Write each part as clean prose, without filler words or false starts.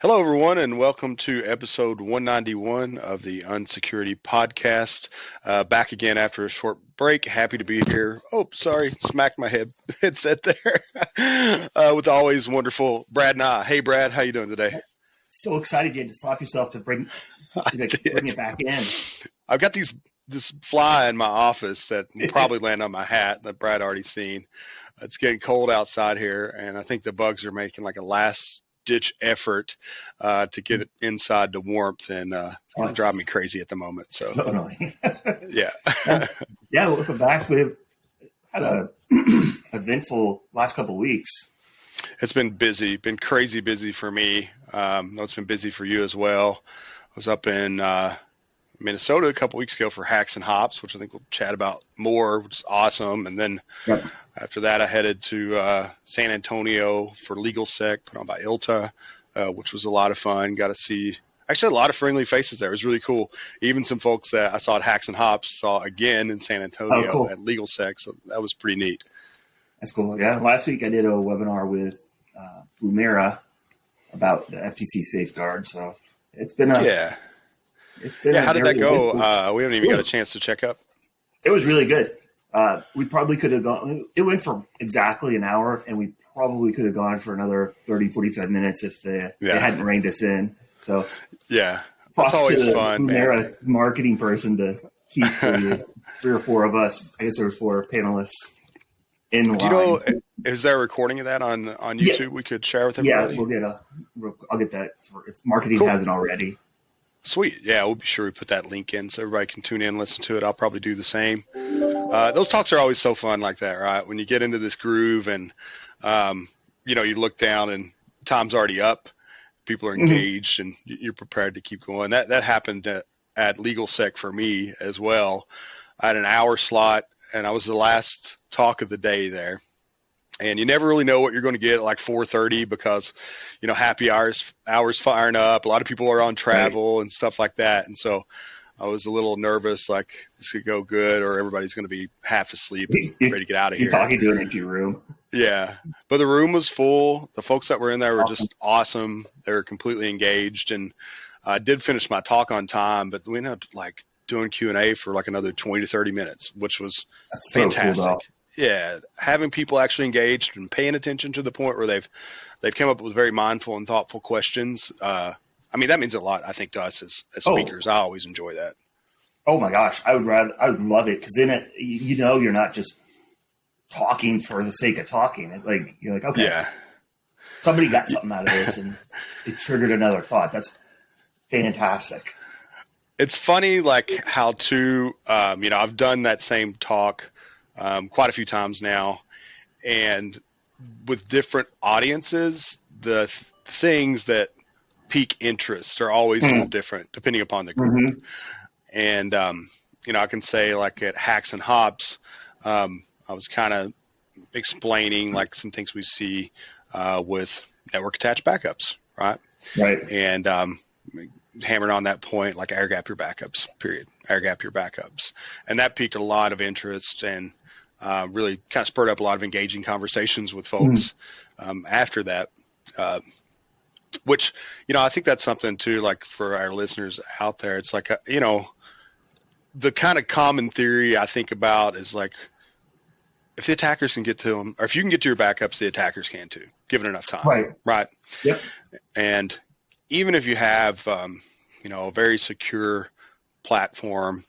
Hello, everyone, and welcome to episode 191 of the Unsecurity Podcast. Back again after a short break. Happy to be here. Oh, sorry, smacked my headset there. With the always wonderful Brad Nah. Hey, Brad, how you doing today? So excited you had to slap yourself to bring it back in. I've got this fly in my office that will probably land on my hat that Brad already seen. It's getting cold outside here, and I think the bugs are making like a last-ditch effort to get it inside to warmth, and it's driving me crazy at the moment. So annoying. Yeah. Welcome back. We've had a eventful last couple of weeks. It's been busy, been crazy busy for me. I know it's been busy for you as well. I was up in Minnesota a couple weeks ago for Hacks and Hops, which I think we'll chat about more, which is awesome. And then after that, I headed to San Antonio for LegalSec, put on by ILTA, which was a lot of fun. Got to see actually a lot of friendly faces there. It was really cool. Even some folks that I saw at Hacks and Hops saw again in San Antonio at LegalSec. So that was pretty neat. That's cool. Yeah. Last week I did a webinar with Blumera about the FTC safeguard. So it's been how did that go? We haven't even got a chance to check up. It was really good. We probably could have gone. It went for exactly an hour, and we probably could have gone for another 30, 45 minutes if they hadn't reined us in. So that's always fun. They're a marketing person to keep the 3 or 4 of us. I guess there were 4 panelists in line. Do you know, is there a recording of that on YouTube we could share with everybody? Yeah, I'll get that if marketing hasn't already. Sweet. Yeah, we'll be sure we put that link in so everybody can tune in and listen to it. I'll probably do the same. Those talks are always so fun like that, right? When you get into this groove and, you look down and time's already up, people are engaged and you're prepared to keep going. That happened at LegalSec for me as well. I had an hour slot and I was the last talk of the day there. And you never really know what you're going to get at like 4:30 because, happy hours firing up. A lot of people are on travel and stuff like that. And so I was a little nervous, like this could go good or everybody's going to be half asleep and ready to get out of here. You're talking to an empty room. Yeah. But the room was full. The folks that were in there were just awesome. They were completely engaged. And I did finish my talk on time, but we ended up like doing Q&A for like another 20 to 30 minutes, which was fantastic. So cool, yeah, having people actually engaged and paying attention to the point where they've come up with very mindful and thoughtful questions. That means a lot, I think, to us as speakers. I always enjoy that. Oh my gosh, I would love it because then you're not just talking for the sake of talking. You're like, okay, somebody got something out of this and it triggered another thought. That's fantastic. It's funny, like how I've done that same talk quite a few times now, and with different audiences, the things that pique interest are always a little different depending upon the group. And I can say like at Hacks and Hops, I was kind of explaining like some things we see with network attached backups, right? And hammering on that point, like air gap your backups, period. Air gap your backups, and that piqued a lot of interest and really kind of spurred up a lot of engaging conversations with folks after that, which, I think that's something too, like for our listeners out there, it's like, the kind of common theory I think about is like, if the attackers can get to them, or if you can get to your backups, the attackers can too, given enough time. Right. Yep. And even if you have, a very secure platform,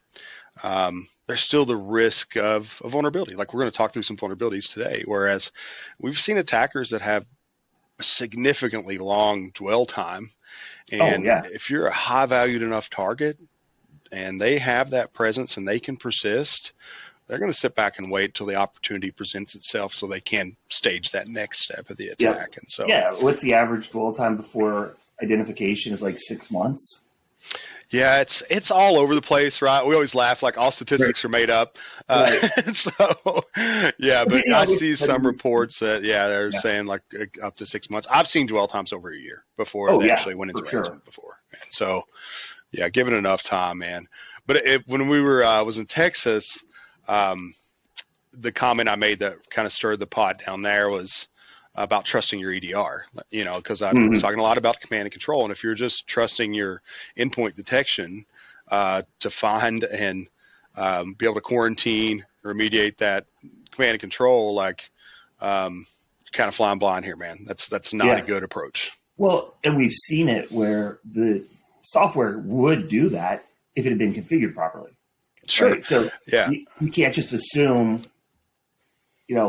there's still the risk of a vulnerability. Like we're going to talk through some vulnerabilities today, whereas we've seen attackers that have a significantly long dwell time. And if you're a high valued enough target and they have that presence and they can persist, they're going to sit back and wait till the opportunity presents itself so they can stage that next step of the attack. And so, what's the average dwell time before identification is like 6 months? Yeah, it's all over the place, right? We always laugh like all statistics are made up. But I see some reports that, they're saying like up to 6 months. I've seen dwell times over a year before they actually went into ransom before. And so, given enough time, man. But when we were, I was in Texas, the comment I made that kind of stirred the pot down there was, about trusting your EDR, because I was talking a lot about command and control. And if you're just trusting your endpoint detection to find and be able to quarantine, remediate that command and control, kind of flying blind here, man. That's not a good approach. Well, and we've seen it where the software would do that if it had been configured properly. Sure. Right? So you can't just assume,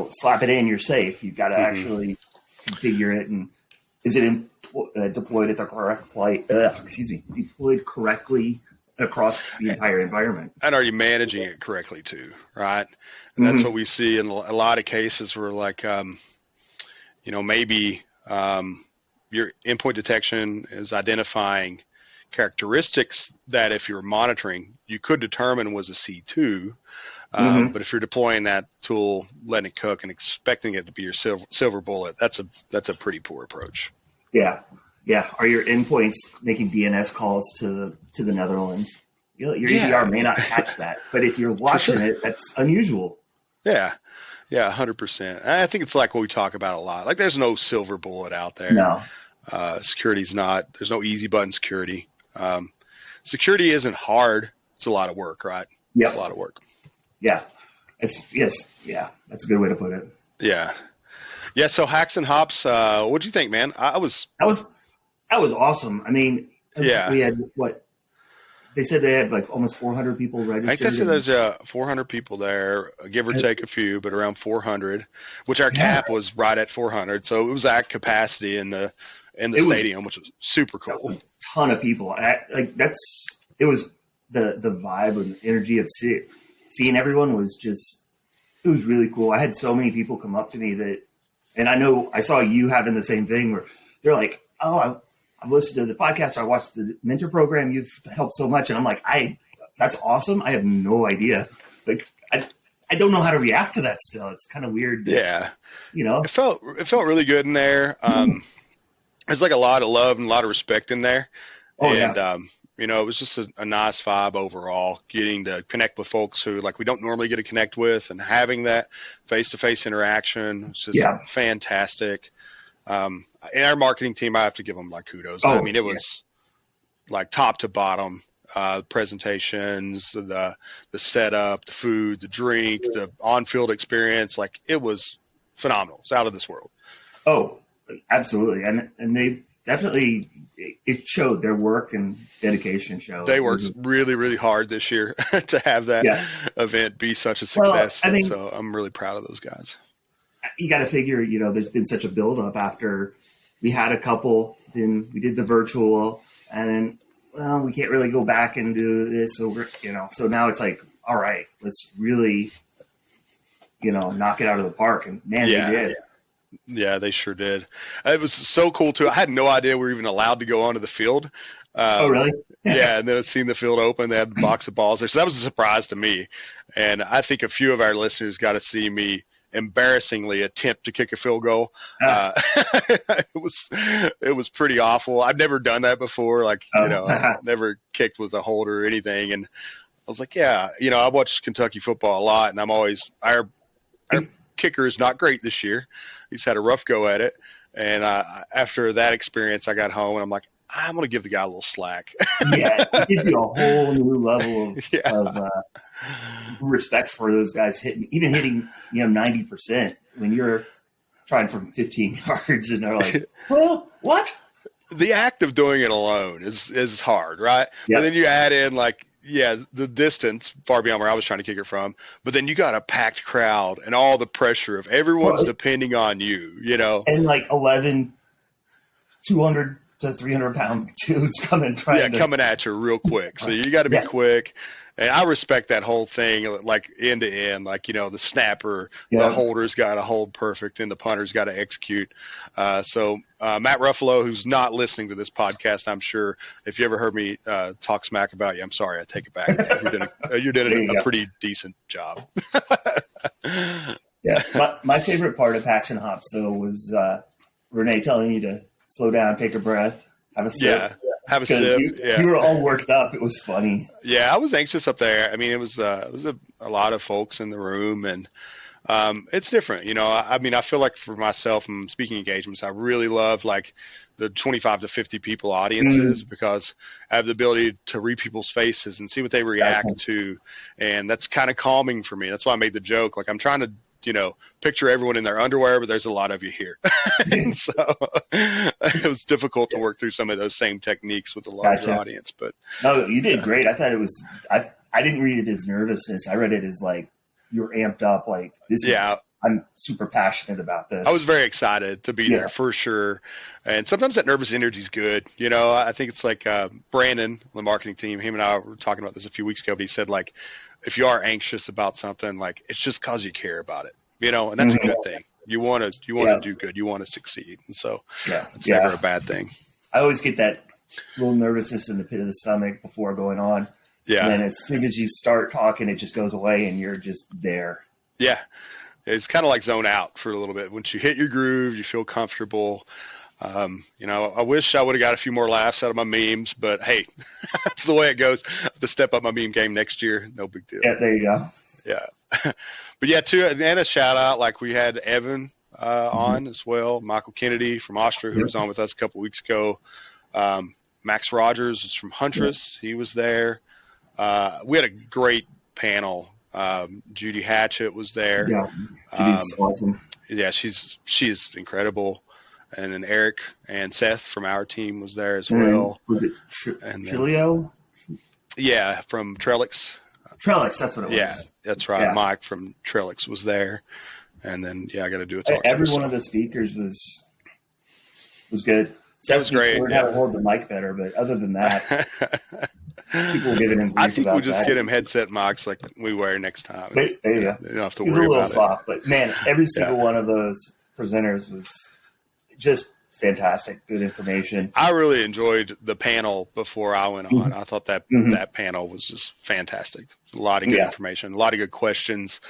slap it in, you're safe. You've got to actually configure it. And is it deployed at the correct place? Deployed correctly across the entire environment? And are you managing it correctly too? Right. And that's what we see in a lot of cases where maybe your endpoint detection is identifying characteristics that if you're monitoring, you could determine was a C2. But if you're deploying that tool, letting it cook and expecting it to be your silver bullet, that's a pretty poor approach. Yeah. Yeah. Are your endpoints making DNS calls to the Netherlands? Your EDR may not catch that, but if you're watching it, that's unusual. Yeah. Yeah. 100%. I think it's like what we talk about a lot. Like there's no silver bullet out there. No. Security's not, there's no easy button security. Security isn't hard. It's a lot of work, right? Yeah. It's a lot of work. Yeah. That's a good way to put it. Yeah. Yeah. So hacks and hops, what'd you think, man? That was awesome. I mean, we had they said they had like almost 400 people registered. I think they said there's 400 people there, give or take a few, but around 400, which our cap was right at 400. So it was at capacity in the stadium, which was super cool. A ton of people. It was the vibe and energy of seeing everyone was just, it was really cool. I had so many people come up to me and I know I saw you having the same thing where they're like, oh, I've listened to the podcast. Or I watched the mentor program. You've helped so much. And I'm like, that's awesome. I have no idea. Like, I don't know how to react to that still. It's kind of weird. Yeah. It felt really good in there. There's like a lot of love and a lot of respect in there. Oh, and, it was just a nice vibe overall, getting to connect with folks who we don't normally get to connect with, and having that face-to-face interaction was just fantastic. And our marketing team, I have to give them kudos. Oh, it was top to bottom, presentations, the setup, the food, the drink, the on-field experience. It was phenomenal. It's out of this world. Oh, absolutely. And they definitely, it showed their work and dedication showed. They worked really, really hard this year to have that event be such a success. Well, so I'm really proud of those guys. You got to figure, there's been such a buildup after we had a couple, then we did the virtual, and then, we can't really go back and do this. So, so now it's like, all right, let's really, knock it out of the park. And man, they did. Yeah, they sure did. It was so cool too. I had no idea we were even allowed to go onto the field. Oh, really? Yeah, and then seeing the field open, they had a box of balls there. So that was a surprise to me. And I think a few of our listeners got to see me embarrassingly attempt to kick a field goal. It was pretty awful. I've never done that before. Never kicked with a holder or anything. And I was like, I watch Kentucky football a lot, and I'm always our kicker is not great this year. He's had a rough go at it. And after that experience, I got home and I'm like, I'm going to give the guy a little slack. It gives you a whole new level of respect for those guys hitting 90% when you're trying from 15 yards and they're like, well, what? The act of doing it alone is hard, right? Yep. And then you add in the distance far beyond where I was trying to kick it from, but then you got a packed crowd and all the pressure of everyone's depending on you, And 11, 200 to 300 pound dudes coming at you real quick. So you got to be quick. And I respect that whole thing, end to end, the snapper, the holder's got to hold perfect and the punter's got to execute. So Matt Ruffalo, who's not listening to this podcast, I'm sure if you ever heard me talk smack about you, I'm sorry, I take it back. You're doing a pretty decent job. My favorite part of Hacks and Hops, though, was Renee telling you to slow down, take a breath, have a sip. Have a sip. You were all worked up. It was funny. Yeah, I was anxious up there. It was a lot of folks in the room, and It's different. I mean, I feel like for myself in speaking engagements, I really love like the 25 to 50 people audiences because I have the ability to read people's faces and see what they react to. And that's kind of calming for me. That's why I made the joke. Like I'm trying to, picture everyone in their underwear, but there's a lot of you here. And so it was difficult to work through some of those same techniques with a larger audience, but no, you did great. I thought it was, I didn't read it as nervousness. I read it as like, you're amped up. Like I'm super passionate about this. I was very excited to be there for sure. And sometimes that nervous energy is good. I think it's like Brandon, the marketing team, him and I were talking about this a few weeks ago, but he said like, if you are anxious about something, like it's just cause you care about it, and that's a good thing. You want to do good. You want to succeed. And so it's never a bad thing. I always get that little nervousness in the pit of the stomach before going on. Yeah. And then as soon as you start talking, it just goes away and you're just there. Yeah. It's kind of like zone out for a little bit. Once you hit your groove, you feel comfortable. I wish I would have got a few more laughs out of my memes, but hey, that's the way it goes. I have to step up my meme game next year. No big deal. Yeah, there you go. Yeah. But yeah, too, and a shout out, like we had Evan on as well, Michael Kennedy from Austria, who was on with us a couple weeks ago. Max Rogers was from Huntress. He was there. We had a great panel. Judy Hatchett was there. Yeah, Judy's awesome. Yeah, she's incredible. And then Eric and Seth from our team was there as well. Was it Trilio? Yeah, from Trellix. Trellix, that's what it was. Yeah, that's right. Yeah. Mike from Trellix was there. And then, I got to do a talk. Every one of the speakers was good. That was great. Learned how to hold the mic better, but other than that, people were giving him grief. I think we'll just get him headset mics like we wear next time. There you go. You don't have to worry about it. He's a little soft, but man, every single one of those presenters was just fantastic, good information. I really enjoyed the panel before I went on. I thought that that panel was just fantastic. A lot of good information, a lot of good questions.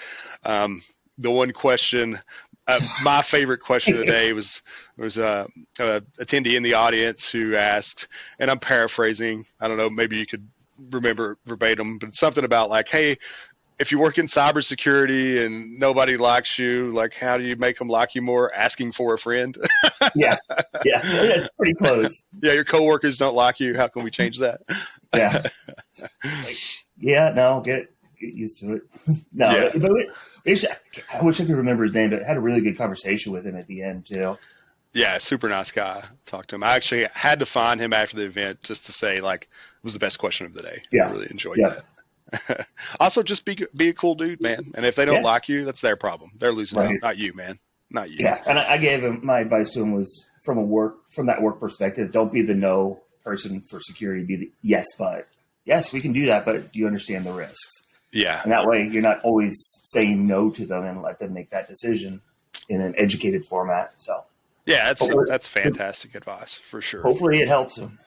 The one question, my favorite question of the day was a attendee in the audience who asked, and I'm paraphrasing, I don't know, maybe you could remember verbatim, but something about like, hey, if you work in cybersecurity and nobody likes you, like how do you make them like you more? Asking for a friend. Yeah, pretty close. Yeah, your coworkers don't like you. How can we change that? Yeah. Get used to it. But I wish I could remember his name, but I had a really good conversation with him at the end too. Yeah, super nice guy. Talked to him. I actually had to find him after the event just to say like it was the best question of the day. Yeah, I really enjoyed that. Also, just be a cool dude, man. And if they don't like you, that's their problem. They're losing out, not you, man. Not you. Yeah, and I gave him my advice to him was from that work perspective. Don't be the no person for security. Be the yes, but yes, we can do that. But do you understand the risks? Yeah, and that way you're not always saying no to them and let them make that decision in an educated format. So yeah, that's fantastic advice for sure. Hopefully, it helps them.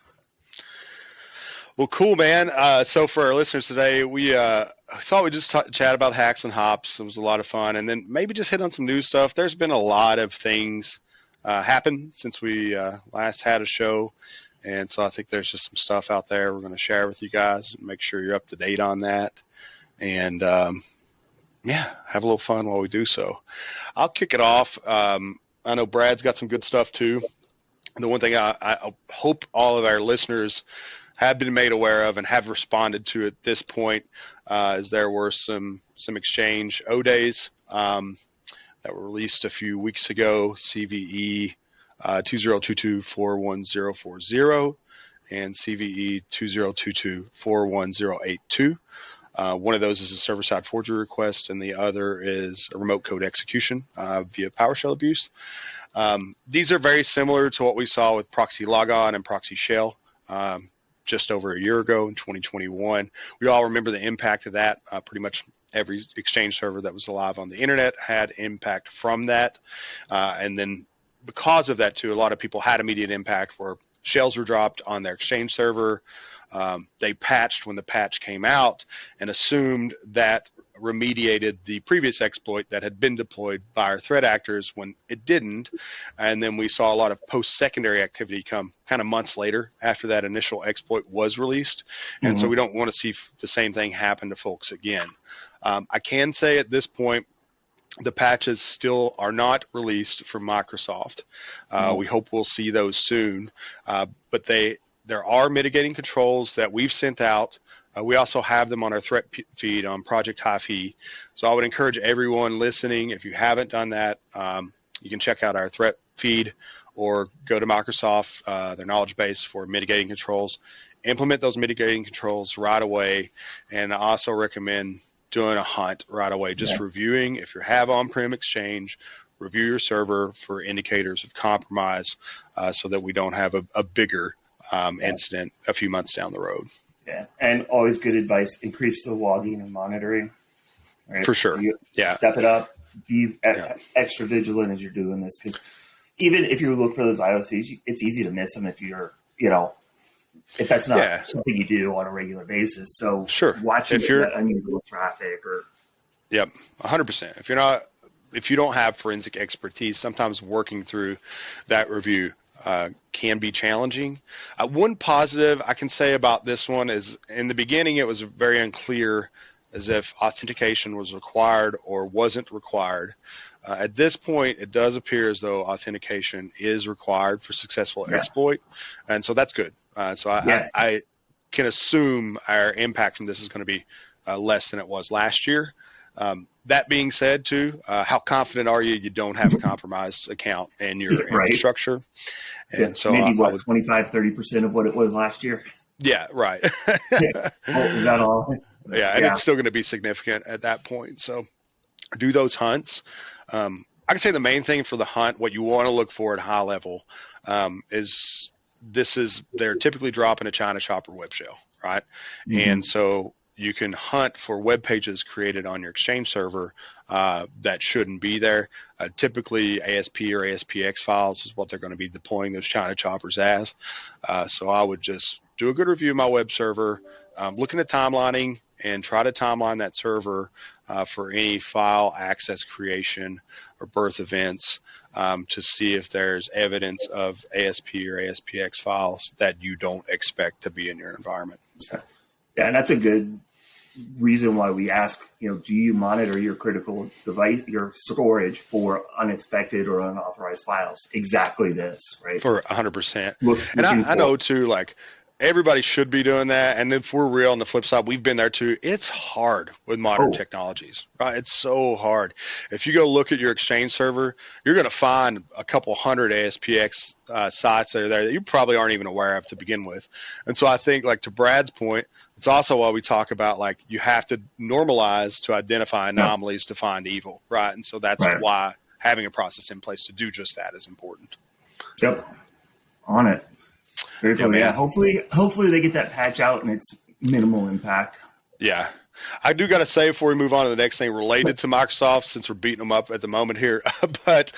Well, cool, man. So for our listeners today, we thought we'd just chat about hacks and hops. It was a lot of fun. And then maybe just hit on some new stuff. There's been a lot of things happen since we last had a show. And so I think there's just some stuff out there we're going to share with you guys and make sure you're up to date on that. And, have a little fun while we do so. I'll kick it off. I know Brad's got some good stuff, too. The one thing I hope all of our listeners have been made aware of and have responded to at this point is there were some Exchange O-Days that were released a few weeks ago, CVE 2022-41040 and CVE 2022-41082. One of those is a server-side forgery request, and the other is a remote code execution via PowerShell abuse. These are very similar to what we saw with Proxy Logon and ProxyShell just over a year ago in 2021. We all remember the impact of that. Pretty much every Exchange server that was alive on the internet had impact from that. And then because of that, too, a lot of people had immediate impact where shells were dropped on their Exchange server. They patched when the patch came out and assumed that remediated the previous exploit that had been deployed by our threat actors when it didn't. And then we saw a lot of post-secondary activity come kind of months later after that initial exploit was released. And so we don't want to see the same thing happen to folks again. I can say at this point, The patches still are not released from Microsoft. We hope we'll see those soon, but there are mitigating controls that we've sent out. We also have them on our threat feed on Project Hi-Fi. So I would encourage everyone listening, if you haven't done that, you can check out our threat feed or go to Microsoft, their knowledge base for mitigating controls. Implement those mitigating controls right away. And I also recommend doing a hunt right away, just reviewing if you have on-prem Exchange, review your server for indicators of compromise so that we don't have a bigger incident a few months down the road. Yeah, and always good advice, increase the logging and monitoring. Right? For sure. Step it up, be extra vigilant as you're doing this, because even if you look for those IOCs, it's easy to miss them if you're, if that's not something you do on a regular basis. So watching that unusual traffic or. Yep, 100%. If you don't have forensic expertise, sometimes working through that review can be challenging. One positive I can say about this one is in the beginning, it was very unclear as if authentication was required or wasn't required. At this point, it does appear as though authentication is required for successful exploit. And so that's good. So I can assume our impact from this is going to be less than it was last year. That being said, too, how confident are you don't have a compromised account in your infrastructure? And so maybe 25-30% of what it was last year. Yeah, right. Is that all? Yeah, and it's still going to be significant at that point. So do those hunts. I can say the main thing for the hunt, what you want to look for at high level is they're typically dropping a China shop or web shell, right? Mm-hmm. And so you can hunt for web pages created on your Exchange server that shouldn't be there. Typically, ASP or ASPX files is what they're going to be deploying those China choppers as. So I would just do a good review of my web server, look into timelining, and try to timeline that server for any file access creation or birth events to see if there's evidence of ASP or ASPX files that you don't expect to be in your environment. Yeah, and that's a good reason why we ask, do you monitor your critical device, your storage for unexpected or unauthorized files? Exactly this, right? For 100%. And I know too, everybody should be doing that. And if we're real on the flip side, we've been there too. It's hard with modern technologies, right? It's so hard. If you go look at your Exchange server, you're going to find a couple hundred ASPX sites that are there that you probably aren't even aware of to begin with. And so I think, to Brad's point, it's also why we talk about, you have to normalize to identify anomalies to find evil, right? And so that's why having a process in place to do just that is important. Yep. On it. Very cool. Yeah. Hopefully they get that patch out and it's minimal impact. Yeah. I do got to say before we move on to the next thing related to Microsoft, since we're beating them up at the moment here, but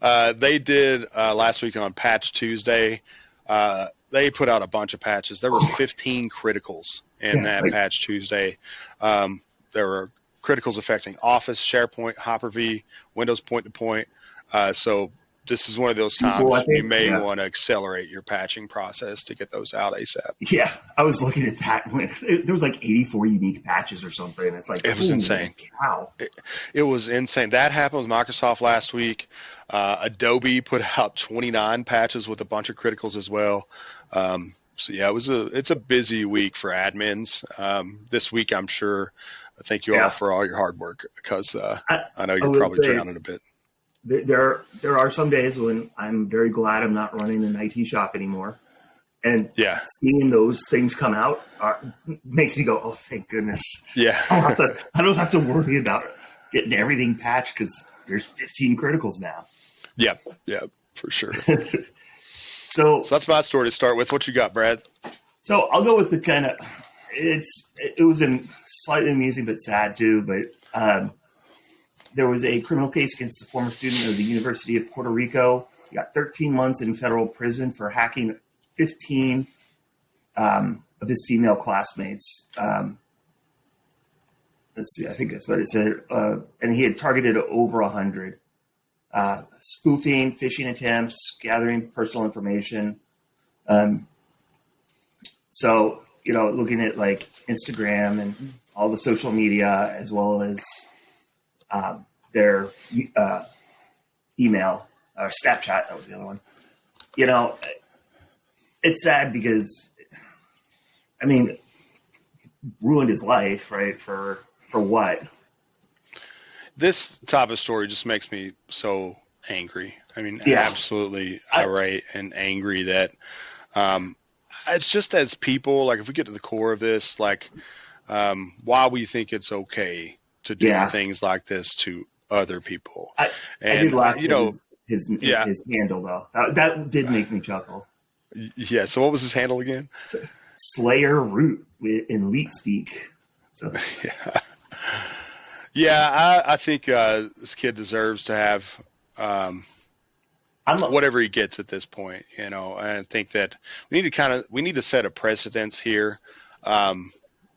they did last week on Patch Tuesday, they put out a bunch of patches. There were 15 criticals in that Patch Tuesday. There were criticals affecting Office, SharePoint, Hyper-V, Windows point-to-point. So this is one of those times you may want to accelerate your patching process to get those out ASAP. Yeah, I was looking at that. There was 84 unique patches or something. It's it was insane. Wow. It was insane. That happened with Microsoft last week. Adobe put out 29 patches with a bunch of criticals as well. So yeah, it's a busy week for admins. This week, I'm sure. Thank you all for all your hard work because I know you're probably drowning a bit. There are some days when I'm very glad I'm not running an IT shop anymore. And seeing those things come out makes me go, oh, thank goodness. Yeah. I don't have to worry about getting everything patched because there's 15 criticals now. Yep, for sure. So that's my story to start with. What you got, Brad? So I'll go with the kind of it was slightly amusing but sad too. But there was a criminal case against a former student of the University of Puerto Rico. He got 13 months in federal prison for hacking 15 of his female classmates. Let's see, I think that's what it said. And he had targeted over 100. Spoofing, phishing attempts, gathering personal information. So, looking at Instagram and all the social media, as well as their email or Snapchat. That was the other one. It's sad because, I mean, ruined his life, right? For what? This type of story just makes me so angry. I mean, absolutely irate and angry that it's just as people, like if we get to the core of this, like why we think it's okay to do things like this to other people. I did laugh his handle though. That did make me chuckle. Yeah. So what was his handle again? Slayer Root in Leet speak. So I think this kid deserves to have whatever he gets at this point. And I think that we need to set a precedence here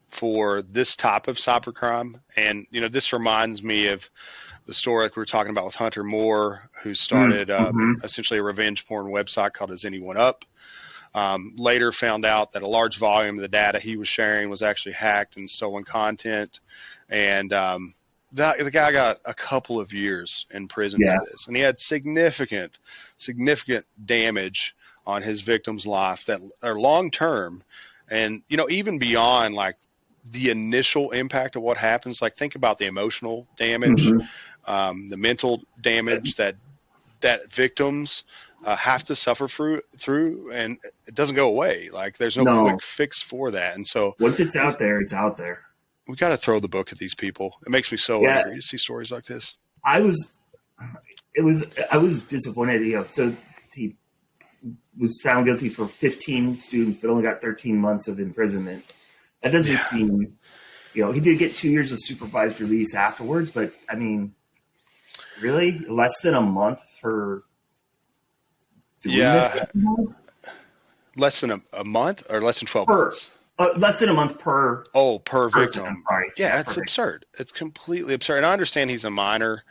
for this type of cybercrime. And this reminds me of the story like we were talking about with Hunter Moore, who started essentially a revenge porn website called Is Anyone Up? Later found out that a large volume of the data he was sharing was actually hacked and stolen content. And the guy got a couple of years in prison for this. And he had significant damage on his victim's life that are long-term. And, even beyond like the initial impact of what happens, like think about the emotional damage, the mental damage that victims have to suffer through, and it doesn't go away. Like there's no quick fix for that. And so once it's out there, it's out there. We got to throw the book at these people. It makes me so angry to see stories like this. I was disappointed. So he was found guilty for 15 students, but only got 13 months of imprisonment. That doesn't seem, he did get 2 years of supervised release afterwards, but I mean, really less than a month for doing this? Less than a month or less than 12 months? Less than a month per victim. I'm sorry. Yeah, it's absurd. It's completely absurd. And I understand he's a minor,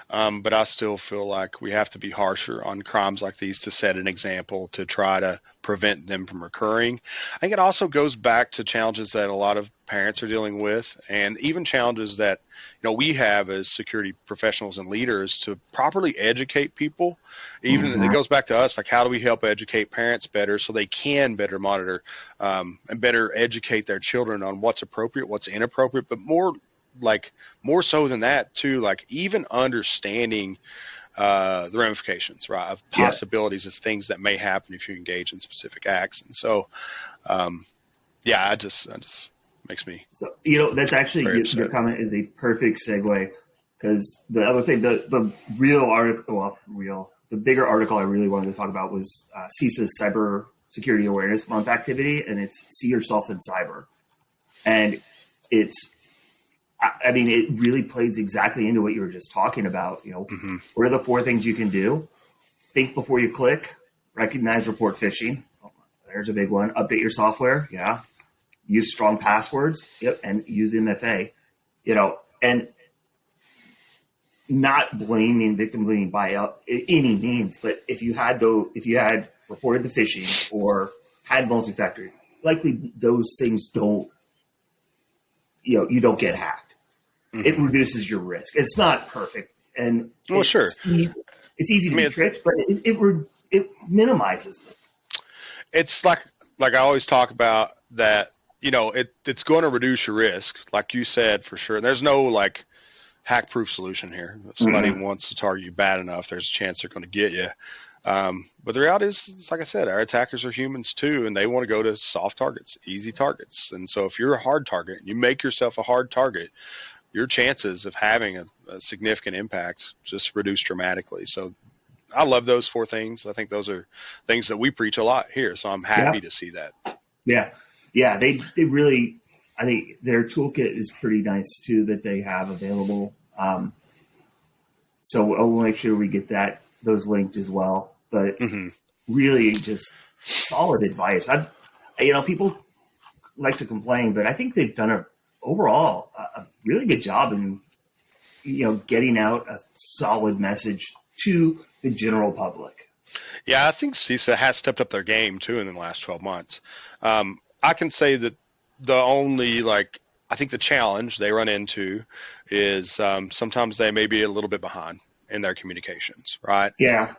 but I still feel like we have to be harsher on crimes like these to set an example to try to prevent them from recurring. I think it also goes back to challenges that a lot of parents are dealing with, and even challenges that we have as security professionals and leaders to properly educate people. Even it goes back to us, like how do we help educate parents better so they can better monitor and better educate their children on what's appropriate, what's inappropriate, but more so than that too, like even understanding the ramifications, right, of possibilities of things that may happen if you engage in specific acts. And so, I just makes me. So, that's actually your comment is a perfect segue, because the other thing, the bigger article I really wanted to talk about was CISA's Cybersecurity Awareness Month activity, and it's See Yourself in Cyber. And it really plays exactly into what you were just talking about. What are the 4 things you can do? Think before you click, recognize, report phishing. There's a big one. Update your software. Yeah. Use strong passwords. Yep. And use MFA, and not victim blaming by any means. But if you had reported the phishing or had multi-factor, likely those things don't, you don't get hacked. It reduces your risk. It's not perfect, and it's easy to be tricked, but it minimizes it. It's like I always talk about that. It's going to reduce your risk, like you said, for sure. There's no like hack-proof solution here. If somebody wants to target you bad enough, there's a chance they're going to get you. But the reality is, it's like I said, our attackers are humans too, and they want to go to soft targets, easy targets. And so if you're a hard target, you make yourself a hard target, your chances of having a significant impact just reduce dramatically. So I love those 4 things. I think those are things that we preach a lot here. So I'm happy to see that. Yeah. Yeah. They really, I think their toolkit is pretty nice too, that they have available. So we'll make sure we get those linked as well, but really just solid advice. People like to complain, but I think they've done overall a really good job in, getting out a solid message to the general public. Yeah, I think CISA has stepped up their game too in the last 12 months. I can say that the only I think the challenge they run into is sometimes they may be a little bit behind in their communications, right? Yeah.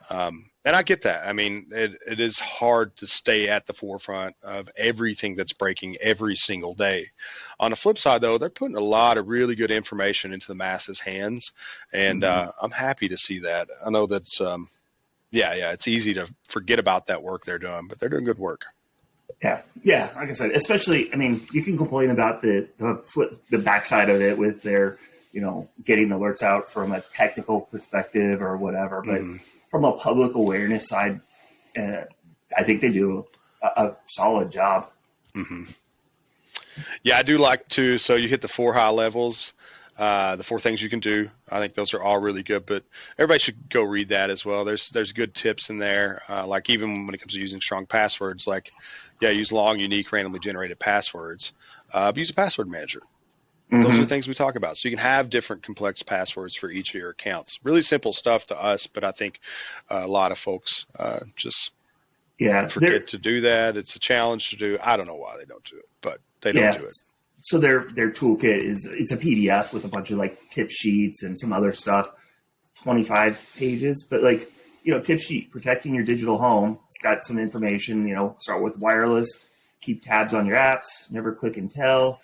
And I get that. I mean, it is hard to stay at the forefront of everything that's breaking every single day. On the flip side, though, they're putting a lot of really good information into the masses' hands, and I'm happy to see that. I know that's, it's easy to forget about that work they're doing, but they're doing good work. Yeah. Yeah. Like I said, especially, I mean, you can complain about the backside of it with their, getting alerts out from a technical perspective or whatever, but from a public awareness side, I think they do a solid job. Mm-hmm. Yeah, I do like to. So you hit the 4 high levels, the 4 things you can do. I think those are all really good, but everybody should go read that as well. There's good tips in there. Like even when it comes to using strong passwords, like, use long, unique, randomly generated passwords. Use a password manager. Those are the things we talk about. So you can have different complex passwords for each of your accounts. Really simple stuff to us, but I think a lot of folks just forget to do that. It's a challenge to do. I don't know why they don't do it, but they don't do it. So their toolkit it's a PDF with a bunch of like tip sheets and some other stuff, 25 pages. But like, tip sheet, protecting your digital home. It's got some information, start with wireless, keep tabs on your apps, never click and tell.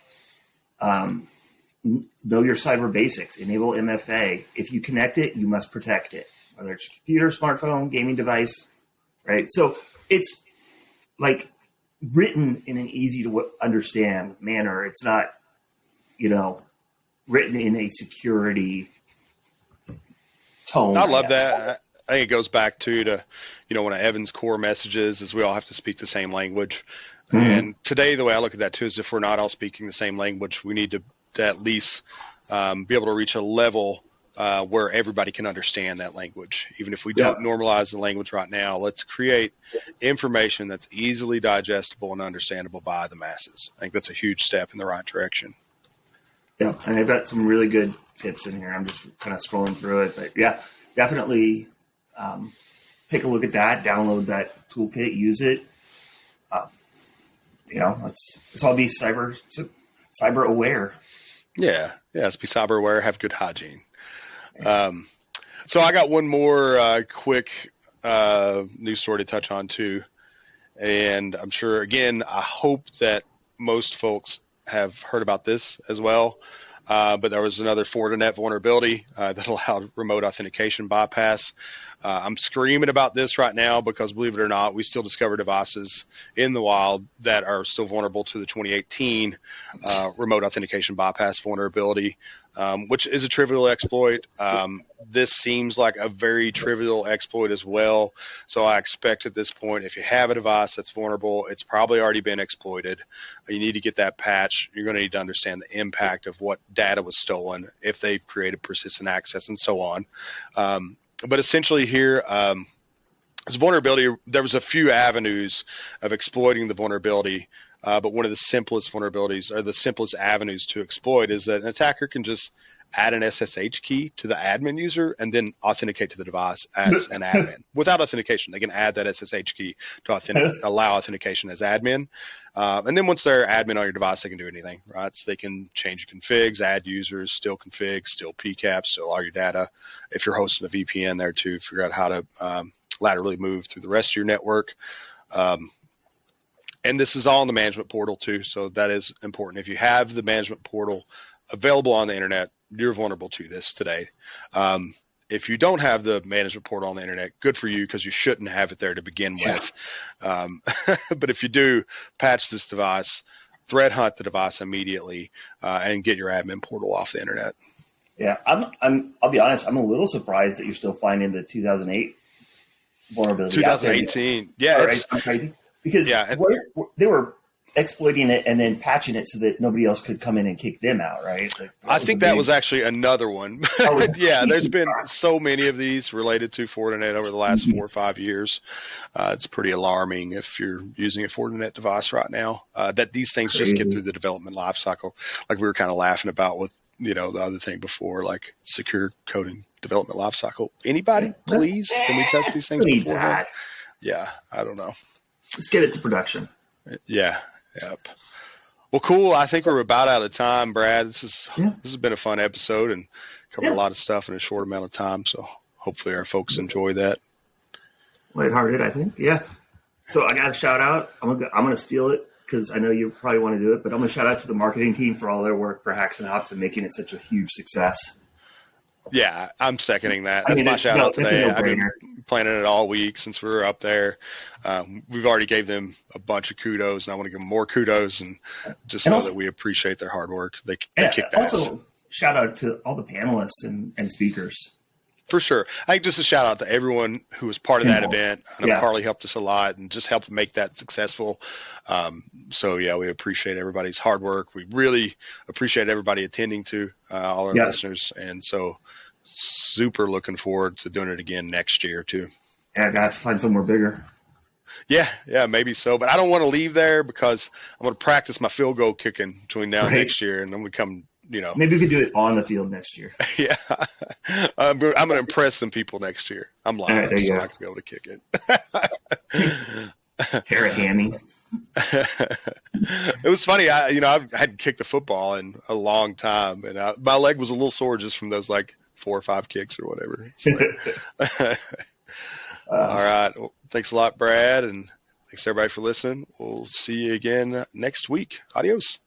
Know your cyber basics, enable MFA. If you connect it, you must protect it, whether it's computer, smartphone, gaming device, right? So it's like written in an easy to understand manner. It's not, written in a security tone. I love that. I think it goes back to one of Evan's core messages is we all have to speak the same language. And today, the way I look at that too is if we're not all speaking the same language, we need to at least be able to reach a level where everybody can understand that language. Even if we don't normalize the language right now, let's create information that's easily digestible and understandable by the masses. I think that's a huge step in the right direction. Yeah, and I've got some really good tips in here. I'm just kind of scrolling through it. But yeah, definitely take a look at that, download that toolkit, use it. Let's all be cyber aware. Yeah, let's be cyber aware, have good hygiene. So I got one more quick news story to touch on too. And I'm sure, again, I hope that most folks have heard about this as well. But there was another Fortinet vulnerability that allowed remote authentication bypass. I'm screaming about this right now because, believe it or not, we still discover devices in the wild that are still vulnerable to the 2018 remote authentication bypass vulnerability, which is a trivial exploit. This seems like a very trivial exploit as well. So I expect at this point, if you have a device that's vulnerable, it's probably already been exploited. You need to get that patch. You're going to need to understand the impact of what data was stolen, if they've created persistent access, and so on. But essentially here, this vulnerability, there was a few avenues of exploiting the vulnerability, but one of the simplest vulnerabilities or the simplest avenues to exploit is that an attacker can just add an SSH key to the admin user and then authenticate to the device as an admin. Without authentication, they can add that SSH key to allow authentication as admin. And then once they're admin on your device, they can do anything, right? So they can change your configs, add users, still config, still PCAP, still all your data. If you're hosting a VPN there too, figure out how to laterally move through the rest of your network. And this is all in the management portal too, so that is important. If you have the management portal available on the internet, you're vulnerable to this today. If you don't have the management portal on the internet, good for you, because you shouldn't have it there to begin with. But if you do, patch this device, threat hunt the device immediately, and get your admin portal off the internet. Yeah, I'll be honest, I'm a little surprised that you're still finding the 2008 vulnerability. 2018, yeah, right? Because they were exploiting it and then patching it so that nobody else could come in and kick them out, right? Like, I think that was actually another one. Yeah, there's been so many of these related to Fortinet over the last 4 or 5 years. It's pretty alarming if you're using a Fortinet device right now, that these things just get through the development lifecycle. Like we were kind of laughing about with, the other thing before, like secure coding development lifecycle. Anybody, please? Can we test these things beforehand? Yeah, I don't know. Let's get it to production. Yeah. Yep. Well, cool. I think we're about out of time, Brad. This Yeah. has been a fun episode and covered Yeah. a lot of stuff in a short amount of time. So hopefully our folks enjoy that. Lighthearted, I think. Yeah. So I got a shout out. I'm gonna steal it because I know you probably want to do it, but I'm gonna shout out to the marketing team for all their work for Hacks and Hops and making it such a huge success. Yeah, I'm seconding that. That's my shout out today. I've been planning it all week since we were up there. We've already gave them a bunch of kudos, and I want to give them more kudos and just know that we appreciate their hard work. They kicked ass. Also, shout out to all the panelists and speakers. For sure. I think just a shout out to everyone who was part of that event. I know Carly helped us a lot and just helped make that successful. So, yeah, we appreciate everybody's hard work. We really appreciate everybody attending to all our listeners. And so super looking forward to doing it again next year, too. Yeah, I got to find somewhere bigger. Yeah, maybe so. But I don't want to leave there because I'm going to practice my field goal kicking between now and next year. And I'm going to come – maybe we could do it on the field next year. Yeah. I'm going to impress some people next year. I'm lying. I'm still not going to be able to kick it. Tear a hammy. It was funny. I hadn't kicked a football in a long time, and my leg was a little sore just from those 4 or 5 kicks or whatever. So, all right. Well, thanks a lot, Brad, and thanks everybody for listening. We'll see you again next week. Adios.